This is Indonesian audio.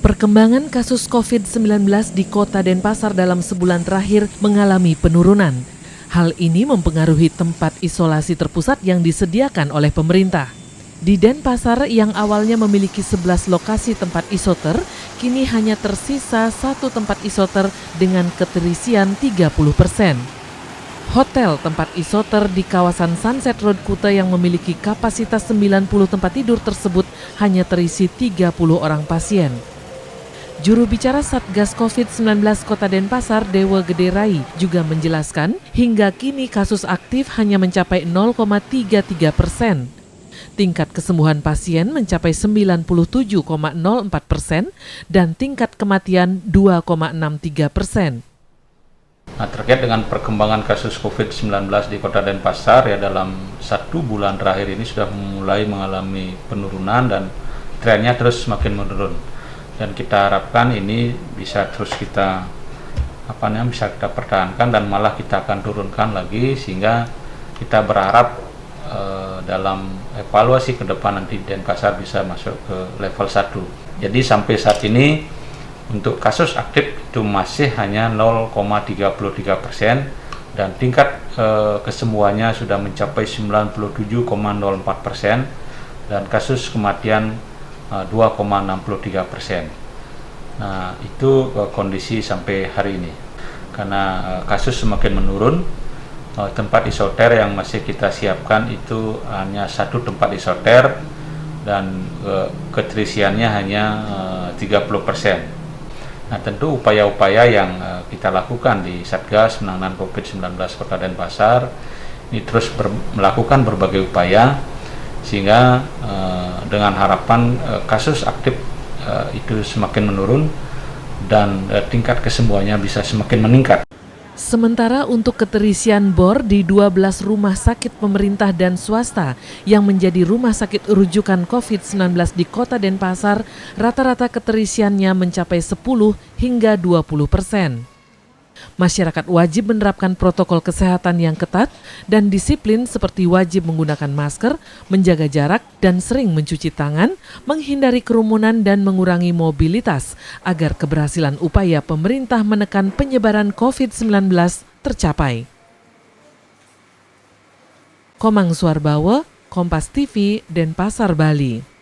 Perkembangan kasus COVID-19 di Kota Denpasar dalam sebulan terakhir mengalami penurunan. Hal ini mempengaruhi tempat isolasi terpusat yang disediakan oleh pemerintah. Di Denpasar yang awalnya memiliki 11 lokasi tempat isoter, kini hanya tersisa 1 tempat isoter dengan keterisian 30%. Hotel tempat isoter di kawasan Sunset Road Kuta yang memiliki kapasitas 90 tempat tidur tersebut hanya terisi 30 orang pasien. Juru bicara Satgas COVID-19 Kota Denpasar, Dewa Gede Rai, juga menjelaskan hingga kini kasus aktif hanya mencapai 0,33%. Tingkat kesembuhan pasien mencapai 97,04% dan tingkat kematian 2,63%. Nah, terkait dengan perkembangan kasus COVID-19 di Kota Denpasar, ya dalam 1 bulan terakhir ini sudah mulai mengalami penurunan dan trennya terus semakin menurun. Dan kita harapkan ini bisa terus kita bisa kita pertahankan dan malah kita akan turunkan lagi, sehingga kita berharap dalam evaluasi ke depan nanti Denpasar bisa masuk ke level 1. Jadi sampai saat ini untuk kasus aktif itu masih hanya 0,33% dan tingkat kesembuhannya sudah mencapai 97,04% dan kasus kematian 2,63%. Nah, itu kondisi sampai hari ini. Karena kasus semakin menurun, tempat isoter yang masih kita siapkan itu hanya 1 tempat isoter dan keterisiannya hanya 30%. Nah, tentu upaya-upaya yang kita lakukan di Satgas Penanganan COVID-19 Kota Denpasar ini terus melakukan berbagai upaya, sehingga dengan harapan kasus aktif itu semakin menurun dan tingkat kesembuhannya bisa semakin meningkat. Sementara untuk keterisian bor di 12 rumah sakit pemerintah dan swasta yang menjadi rumah sakit rujukan COVID-19 di Kota Denpasar, rata-rata keterisiannya mencapai 10 hingga 20%. Masyarakat wajib menerapkan protokol kesehatan yang ketat dan disiplin seperti wajib menggunakan masker, menjaga jarak, dan sering mencuci tangan, menghindari kerumunan dan mengurangi mobilitas agar keberhasilan upaya pemerintah menekan penyebaran COVID-19 tercapai. Komang Suarbawa, Kompas TV, Denpasar, Bali.